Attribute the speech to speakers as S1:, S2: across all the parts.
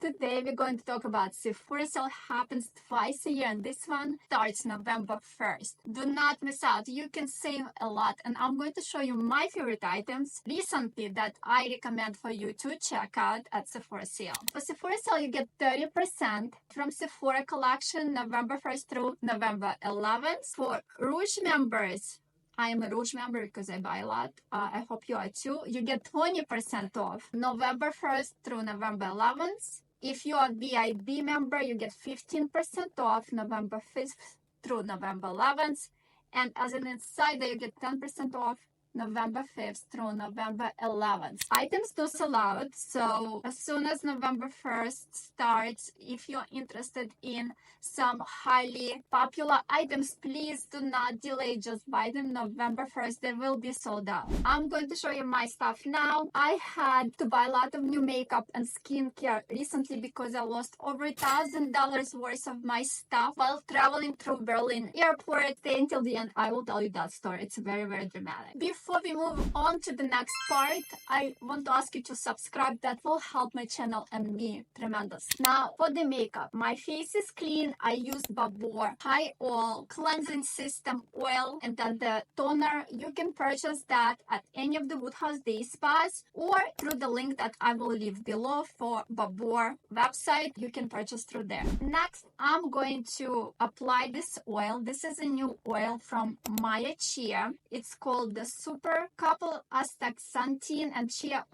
S1: Today we're going to talk about Sephora sale happens twice a year and this one starts November 1st. Do not miss out. You can save a lot and I'm going to show you my favorite items recently that I recommend for you to check out at Sephora sale. For Sephora sale you get 30% from Sephora collection November 1st through November 11th. For Rouge members, I am a Rouge member because I buy a lot. I hope you are too. You get 20% off November 1st through November 11th. If you are a VIB member, you get 15% off November 5th through November 11th. And as an insider, you get 10% off November 5th through November 11th. Items do sell out, so as soon as November 1st starts, if you're interested in some highly popular items, please do not delay. Just buy them November 1st. They will be sold out. I'm going to show you my stuff now. I had to buy a lot of new makeup and skincare recently because I lost over $1,000 worth of my stuff while traveling through Berlin airport. Stay until the end. I will tell you that story. It's very, very dramatic. Before we move on to the next part, I want to ask you to subscribe. That will help my channel and me tremendous. Now, for the makeup, my face is clean. I used Babor High Oil Cleansing System Oil and then the toner. You can purchase that at any of the Woodhouse Day Spas or through the link that I will leave below for Babor website. You can purchase through there. Next, I'm going to apply this oil. This is a new oil from Maya Chia. It's called the Super Couple Astaxanthin and Chia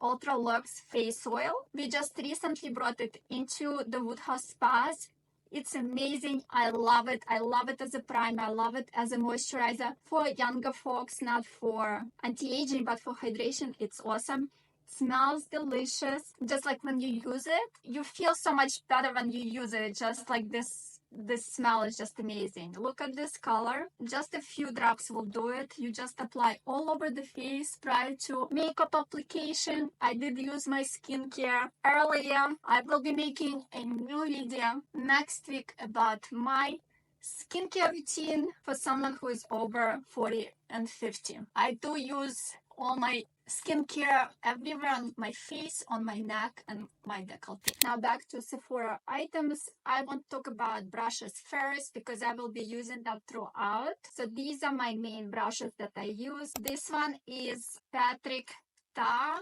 S1: Ultra Luxe Face Oil. We just recently brought it into the Woodhouse Spas. It's amazing. I love it. I love it as a primer. I love it as a moisturizer for younger folks, not for anti-aging, but for hydration. It's awesome. It smells delicious. Just like when you use it, you feel so much better when you use it. Just like this smell is just amazing. Look at this color. Just a few drops will do it. You just apply all over the face prior to makeup application. I did use my skincare earlier. I will be making a new video next week about my skincare routine for someone who is over 40 and 50. I do use all my skincare everywhere on my face, on my neck, and my décolleté. Now back to Sephora items. I want to talk about brushes first because I will be using that throughout. So these are my main brushes that I use. This one is Patrick Ta.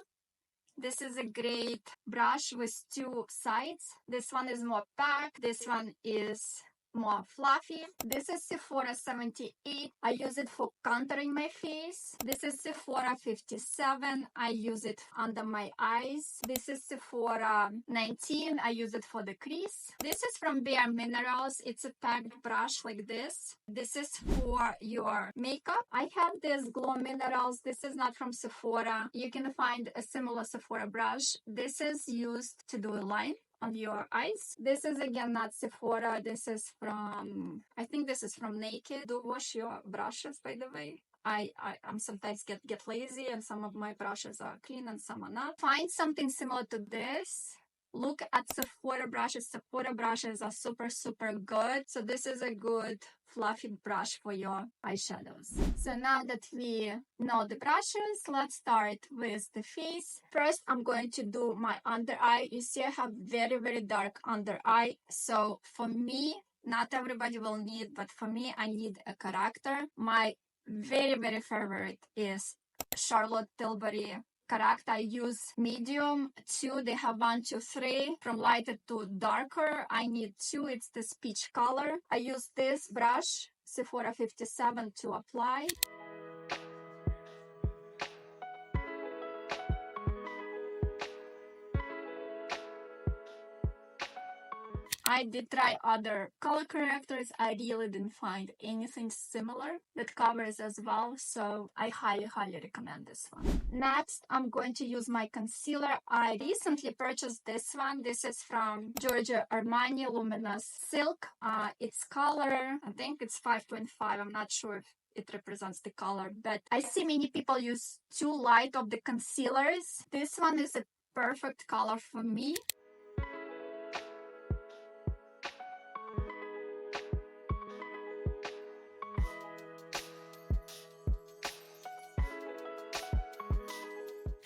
S1: This is a great brush with two sides. This one is more packed. This one is more fluffy. This is Sephora 78. I use it for contouring my face. This is Sephora 57. I use it under my eyes. This is Sephora 19. I use it for the crease. This is from Bare Minerals. It's a packed brush like this. This is for your makeup. I have this Glow Minerals. This is not from Sephora. You can find a similar Sephora brush. This is used to do a line on your eyes. This is again not Sephora. This is from, I think this is from Naked. Do wash your brushes, by the way. I'm sometimes get lazy and some of my brushes are clean and some are not. Find something similar to this. Look at Sephora brushes. Sephora brushes are super, super good. So this is a good fluffy brush for your eyeshadows. So now that we know the brushes, let's start with the face. First, I'm going to do my under eye. You see I have very, very dark under eye. So for me, not everybody will need, but for me, I need a corrector. My very, very favorite is Charlotte Tilbury Corrector. I use medium 2. They have 1, 2, 3. From lighter to darker, I need 2. It's this peach color. I use this brush, Sephora 57, to apply. I did try other color correctors. I really didn't find anything similar that covers as well. So I highly, highly recommend this one. Next, I'm going to use my concealer. I recently purchased this one. This is from Giorgio Armani Luminous Silk. Its color, I think it's 5.5. I'm not sure if it represents the color, but I see many people use too light of the concealers. This one is a perfect color for me.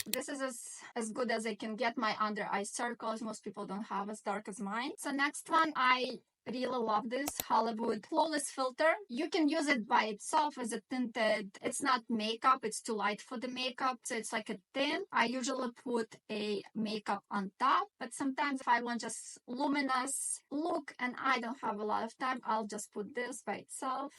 S1: This is as good as I can get. My under eye circles, most people don't have as dark as mine. So next one, I really love this Hollywood Flawless Filter. You can use it by itself as a tinted. It's not makeup, it's too light for the makeup, so it's like a tint. I usually put a makeup on top, but sometimes if I want just luminous look and I don't have a lot of time, I'll just put this by itself.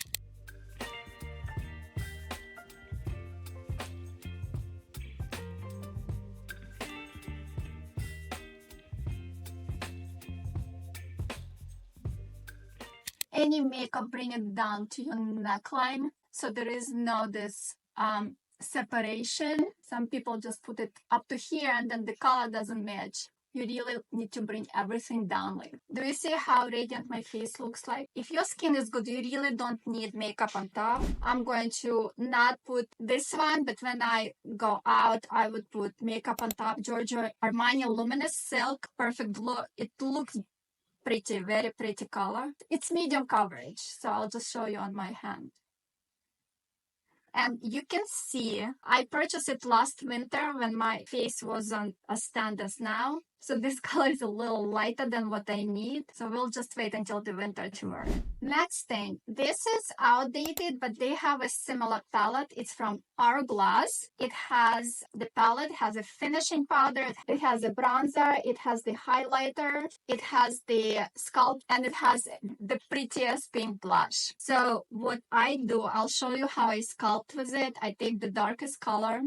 S1: Any makeup, bring it down to your neckline, so there is no this separation. Some people just put it up to here and then the color doesn't match. You really need to bring everything down. Like, do you see how radiant my face looks like? If your skin is good, you really don't need makeup on top. I'm going to not put this one, but when I go out, I would put makeup on top. Giorgio Armani Luminous Silk Perfect Glow. It looks pretty, very pretty color. It's medium coverage, so I'll just show you on my hand. And you can see, I purchased it last winter when my face wasn't as tanned as now. So this color is a little lighter than what I need. So we'll just wait until the winter to wear. Next thing, this is outdated, but they have a similar palette. It's from Hourglass. The palette has a finishing powder. It has a bronzer. It has the highlighter. It has the sculpt, and it has the prettiest pink blush. So what I do, I'll show you how I sculpt with it. I take the darkest color.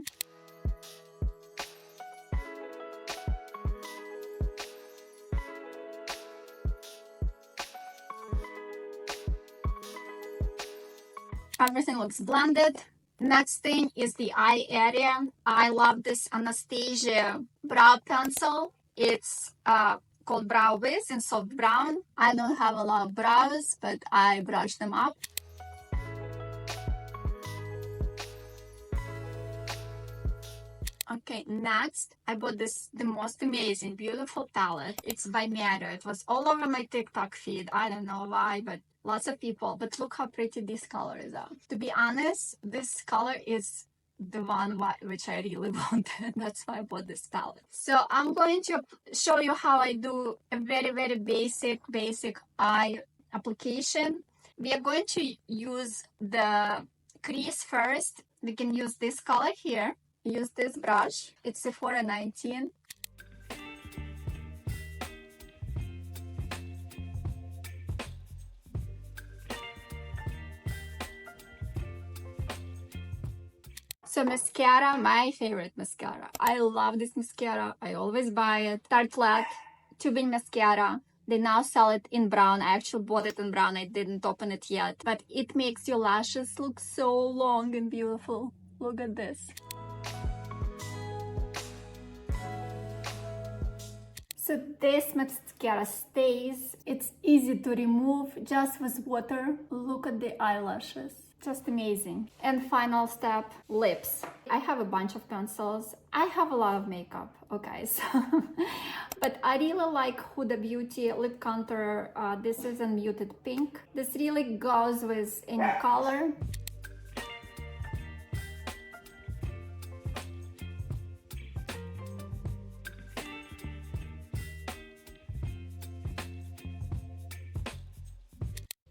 S1: Everything looks blended. Next thing is the eye area. I love this Anastasia brow pencil. It's called Brow Wiz in soft brown. I don't have a lot of brows, but I brush them up. Okay, next, I bought the most amazing, beautiful palette. It's by Matter. It was all over my TikTok feed. I don't know why, but lots of people. But look how pretty this color is out. To be honest, this color is the one which I really wanted. That's why I bought this palette. So I'm going to show you how I do a very, very basic eye application. We are going to use the crease first. We can use this color here. Use this brush. It's Sephora 19. So mascara, my favorite mascara. I love this mascara. I always buy it. Tarte tubing mascara. They now sell it in brown. I actually bought it in brown. I didn't open it yet. But it makes your lashes look so long and beautiful. Look at this. So this mascara stays. It's easy to remove just with water. Look at the eyelashes. Just amazing. And final step, lips. I have a bunch of pencils. I have a lot of makeup, okay, so but I really like Huda Beauty lip contour. This is a muted pink. This really goes with any color.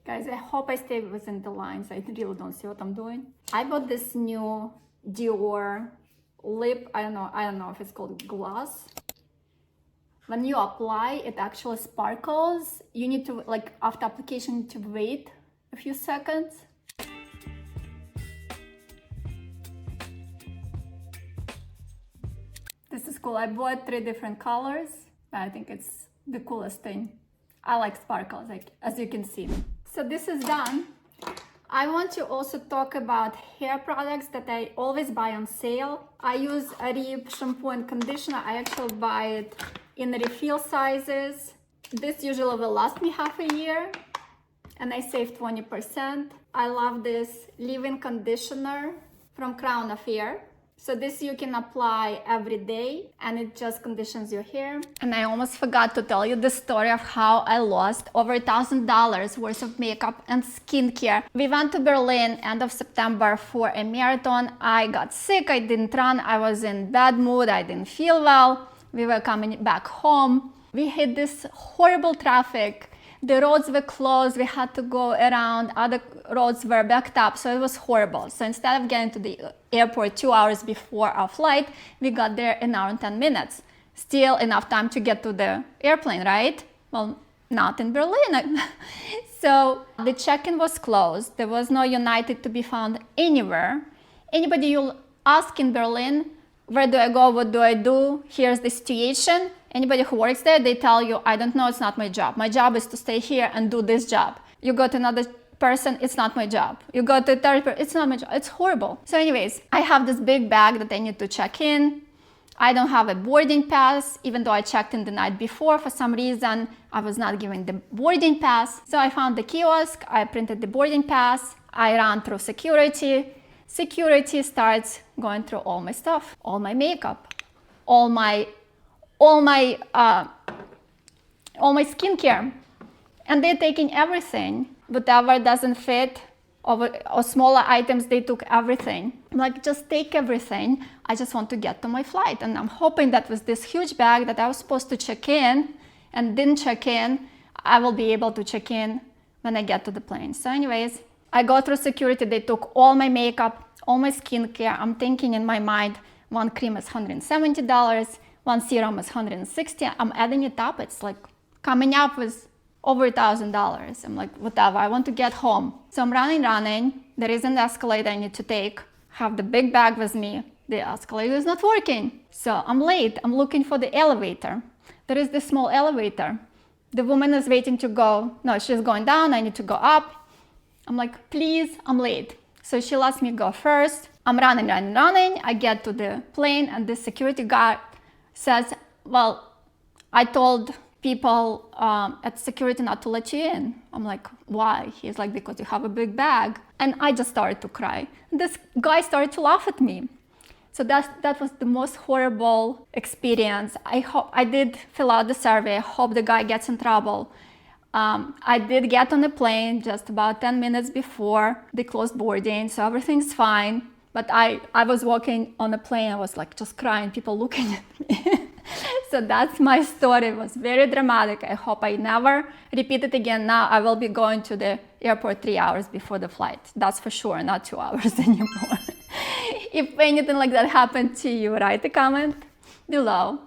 S1: Guys, I hope I stay within the lines. I really don't see what I'm doing. I bought this new Dior lip. I don't know if it's called gloss. When you apply, it actually sparkles. You need to, like, after application, you need to wait a few seconds. This is cool. I bought 3 different colors. I think it's the coolest thing. I like sparkles, like, as you can see. So this is done. I want to also talk about hair products that I always buy on sale. I use Oribe shampoo and conditioner. I actually buy it in refill sizes. This usually will last me half a year and I save 20%. I love this leave-in conditioner from Crown Affair. So this you can apply every day and it just conditions your hair. And I almost forgot to tell you the story of how I lost over $1,000 worth of makeup and skincare. We went to Berlin end of September for a marathon. I got sick, I didn't run, I was in bad mood, I didn't feel well. We were coming back home. We hit this horrible traffic. The roads were closed, we had to go around, other roads were backed up, so it was horrible. So instead of getting to the airport 2 hours before our flight, we got there an hour and 10 minutes. Still enough time to get to the airplane, right? Well, not in Berlin. So the check-in was closed. There was no United to be found anywhere. Anybody you'll ask in Berlin, where do I go, what do I do, here's the situation. Anybody who works there, they tell you, I don't know, it's not my job. My job is to stay here and do this job. You go to another person, it's not my job. You go to a third person, it's not my job. It's horrible. So anyways, I have this big bag that I need to check in. I don't have a boarding pass, even though I checked in the night before. For some reason, I was not given the boarding pass. So I found the kiosk, I printed the boarding pass, I ran through security. Security starts going through all my stuff, all my makeup, all my skincare, and they're taking everything. Whatever doesn't fit or smaller items, they took everything. I'm like, just take everything. I just want to get to my flight. And I'm hoping that with this huge bag that I was supposed to check in and didn't check in, I will be able to check in when I get to the plane. So anyways, I go through security. They took all my makeup, all my skincare. I'm thinking in my mind, one cream is $170, one serum is $160. I'm adding it up. It's like coming up with over $1,000. I'm like, whatever, I want to get home. So I'm running. There is an escalator I need to take. Have the big bag with me. The escalator is not working. So I'm late. I'm looking for the elevator. There is this small elevator. The woman is waiting to go. No, she's going down. I need to go up. I'm like, please, I'm late. So she lets me go first. I'm running. I get to the plane and the security guard says, well, I told people at security not to let you in. I'm like, why? He's like, because you have a big bag. And I just started to cry. This guy started to laugh at me. So that was the most horrible experience. I did fill out the survey. I hope the guy gets in trouble. I did get on the plane just about 10 minutes before they closed boarding, so everything's fine. But I was walking on the plane, I was like just crying, people looking at me. So that's my story. It was very dramatic. I hope I never repeat it again. Now I will be going to the airport 3 hours before the flight. That's for sure, not 2 hours anymore. If anything like that happened to you, write a comment below.